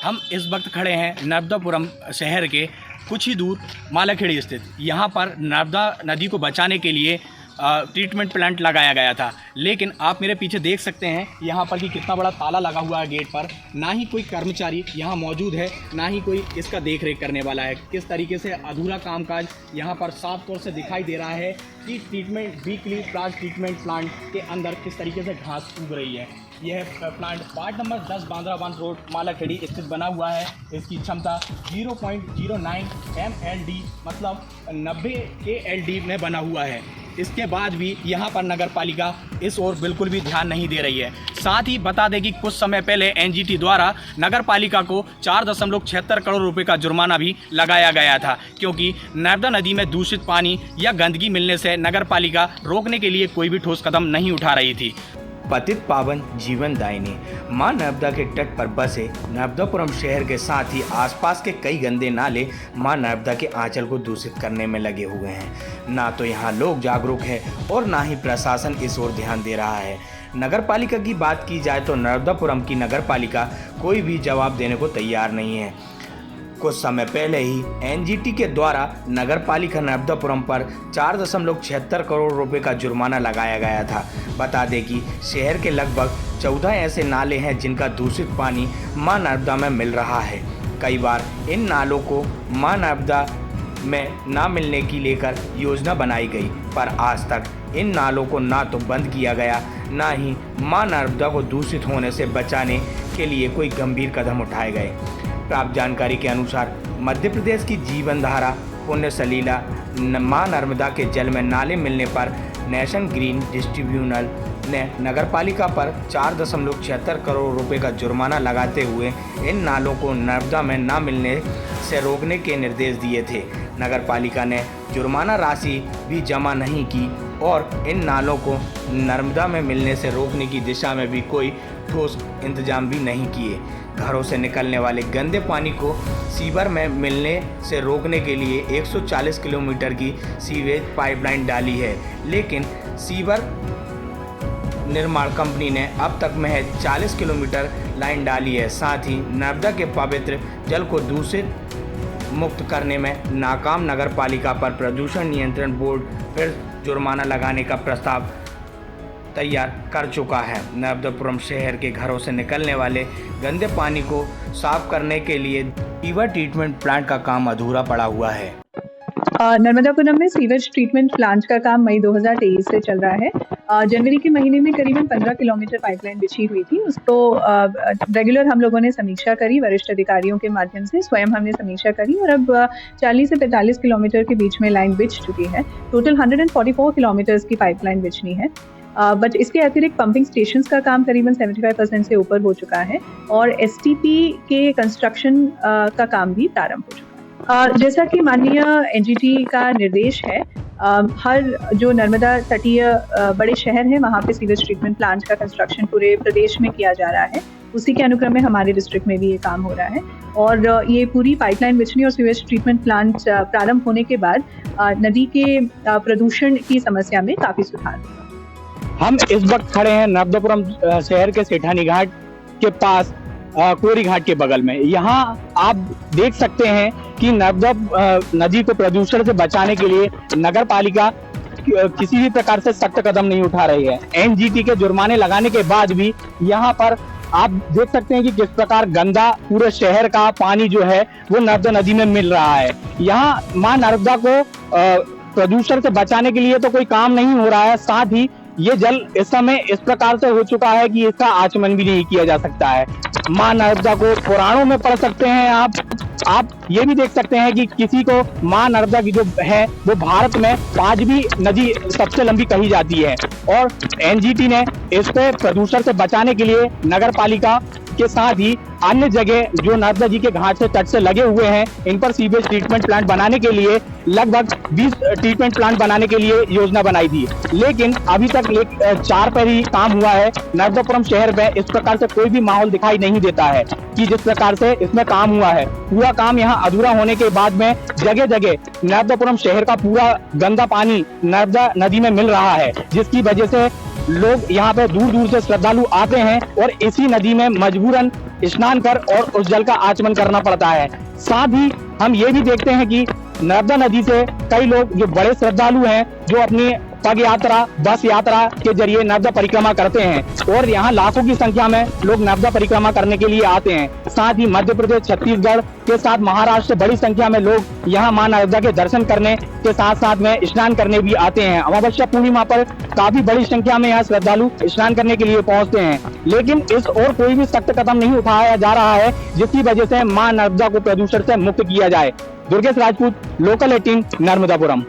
हम इस वक्त खड़े हैं नर्मदापुरम शहर के कुछ ही दूर मालाखेड़ी स्थित। यहाँ पर नर्मदा नदी को बचाने के लिए ट्रीटमेंट प्लांट लगाया गया था, लेकिन आप मेरे पीछे देख सकते हैं यहाँ पर कि कितना बड़ा ताला लगा हुआ है गेट पर। ना ही कोई कर्मचारी यहाँ मौजूद है, ना ही कोई इसका देख रेख करने वाला है। किस तरीके से अधूरा कामकाज यहाँ पर साफ तौर से दिखाई दे रहा है कि वीकली प्लांट ट्रीटमेंट प्लांट के अंदर किस तरीके से घास उग रही है। यह plant ward number 10 Bandra road Malakhedi स्थित बना हुआ है। इसकी क्षमता 0.09 MLD मतलब 90 KLD में बना हुआ है। इसके बाद भी यहाँ पर नगर पालिका इस ओर बिल्कुल भी ध्यान नहीं दे रही है। साथ ही बता दें कि कुछ समय पहले NGT द्वारा नगर पालिका को 4.76 करोड़ रुपए का जुर्माना भी लगाया गया था, क्योंकि नर्मदा नदी में दूषित पानी या गंदगी मिलने से नगर पालिका रोकने के लिए कोई भी ठोस कदम नहीं उठा रही थी। पतित पावन जीवन दायिनी मां नर्मदा के तट पर बसे नर्मदापुरम शहर के साथ ही आसपास के कई गंदे नाले मां नर्मदा के आंचल को दूषित करने में लगे हुए हैं। ना तो यहाँ लोग जागरूक है और ना ही प्रशासन इस ओर ध्यान दे रहा है। नगर पालिका की बात की जाए तो नर्मदापुरम की नगर पालिका कोई भी जवाब देने को तैयार नहीं है। कुछ समय पहले ही NGT के द्वारा नगर पालिका नर्मदापुरम पर 4.76 करोड़ रुपए का जुर्माना लगाया गया था। बता दें कि शहर के लगभग 14 ऐसे नाले हैं जिनका दूषित पानी मां नर्मदा में मिल रहा है। कई बार इन नालों को मां नर्मदा में ना मिलने की लेकर योजना बनाई गई, पर आज तक इन नालों को ना तो बंद किया गया, ना ही मां नर्मदा को दूषित होने से बचाने के लिए कोई गंभीर कदम उठाए गए। प्राप्त जानकारी के अनुसार मध्य प्रदेश की जीवन धारा पुण्य सलीला मां नर्मदा के जल में नाले मिलने पर नेशनल ग्रीन ट्रिब्यूनल ने नगरपालिका पर 4.76 करोड़ रुपए का जुर्माना लगाते हुए इन नालों को नर्मदा में ना मिलने से रोकने के निर्देश दिए थे। नगरपालिका ने जुर्माना राशि भी जमा नहीं की और इन नालों को नर्मदा में मिलने से रोकने की दिशा में भी कोई ठोस इंतजाम भी नहीं किए। घरों से निकलने वाले गंदे पानी को सीवर में मिलने से रोकने के लिए 140 किलोमीटर की सीवेज पाइपलाइन डाली है, लेकिन सीवर निर्माण कंपनी ने अब तक महज 40 किलोमीटर लाइन डाली है। साथ ही नर्मदा के पवित्र जल को दूषित मुक्त करने में नाकाम नगर पालिका पर प्रदूषण नियंत्रण बोर्ड फिर जुर्माना लगाने का प्रस्ताव तैयार कर चुका है। नर्मदापुरम शहर के घरों से निकलने वाले गंदे पानी को साफ करने के लिए सीवर ट्रीटमेंट प्लांट का काम अधूरा पड़ा हुआ है। नर्मदापुरम में सीवेज ट्रीटमेंट प्लांट का काम मई 2023 से चल रहा है। जनवरी के महीने में करीबन 15 किलोमीटर पाइपलाइन बिछी हुई थी। उसको रेगुलर हम लोगों ने समीक्षा करी, वरिष्ठ अधिकारियों के माध्यम से स्वयं हमने समीक्षा करी और अब 40 से 45 किलोमीटर के बीच में लाइन बिछ चुकी है। टोटल 144 किलोमीटर की पाइपलाइन बिछनी है। बट इसके अतिरिक्त पंपिंग स्टेशंस का काम करीबन 75% से ऊपर हो चुका है और STP के कंस्ट्रक्शन का काम भी प्रारंभ हो चुका है। जैसा कि माननीय NGT का निर्देश है, हर जो नर्मदा तटीय बड़े शहर हैं वहाँ पे सीवेज ट्रीटमेंट प्लांट का कंस्ट्रक्शन पूरे प्रदेश में किया जा रहा है। उसी के अनुक्रम में हमारे डिस्ट्रिक्ट में भी ये काम हो रहा है और ये पूरी पाइपलाइन बिछनी और सीवेज ट्रीटमेंट प्लांट प्रारंभ होने के बाद नदी के प्रदूषण की समस्या में काफ़ी सुधार होगा। हम इस वक्त खड़े हैं नर्मदापुरम शहर के सेठानी घाट के पास कोरी घाट के बगल में। यहाँ आप देख सकते हैं कि नर्मदा नदी को प्रदूषण से बचाने के लिए नगर पालिका किसी भी प्रकार से सख्त कदम नहीं उठा रही है। NGT के जुर्माने लगाने के बाद भी यहाँ पर आप देख सकते हैं कि किस प्रकार गंदा पूरे शहर का पानी जो है वो नर्मदा नदी में मिल रहा है। यहाँ मां नर्मदा को प्रदूषण से बचाने के लिए तो कोई काम नहीं हो रहा है, साथ ही ये जल इस समय इस प्रकार से हो चुका है कि इसका आचमन भी नहीं किया जा सकता है। मां नर्मदा को पुराणों में पढ़ सकते हैं आप ये भी देख सकते हैं कि किसी को मां नर्मदा की जो है वो भारत में 5वीं नदी सबसे लंबी कही जाती है और NGT ने इस पे प्रदूषण से बचाने के लिए नगर पालिका के साथ ही अन्य जगह जो नर्मदा जी के घाट से तट से लगे हुए हैं इन पर सीवेज ट्रीटमेंट प्लांट बनाने के लिए लगभग 20 ट्रीटमेंट प्लांट बनाने के लिए योजना बनाई थी, लेकिन अभी तक 4 पर ही काम हुआ है। नर्मदापुरम शहर में इस प्रकार से कोई भी माहौल दिखाई नहीं देता है कि जिस प्रकार से इसमें काम हुआ है। पूरा काम यहाँ अधूरा होने के बाद में जगह जगह नर्मदापुरम शहर का पूरा गंदा पानी नर्मदा नदी में मिल रहा है, जिसकी वजह से लोग यहाँ पे दूर दूर से श्रद्धालु आते हैं और इसी नदी में मजबूरन स्नान कर और उस जल का आचमन करना पड़ता है। साथ ही हम ये भी देखते हैं कि नर्मदा नदी से कई लोग जो बड़े श्रद्धालु हैं जो अपनी पग यात्रा, बस यात्रा के जरिए नर्मदा परिक्रमा करते हैं और यहाँ लाखों की संख्या में लोग नर्मदा परिक्रमा करने के लिए आते हैं। साथ ही मध्य प्रदेश, छत्तीसगढ़ के साथ महाराष्ट्र से बड़ी संख्या में लोग यहाँ मां नर्मदा के दर्शन करने के साथ साथ में स्नान करने भी आते हैं। अमावस्या पूर्णिमा पर काफी बड़ी संख्या में यहाँ श्रद्धालु स्नान करने के लिए पहुंचते हैं, लेकिन इस और कोई भी सख्त कदम नहीं उठाया जा रहा है जिसकी वजह से मां नर्मदा को प्रदूषण से मुक्त किया जाए। दुर्गेश राजपूत, लोकल 18, नर्मदापुरम।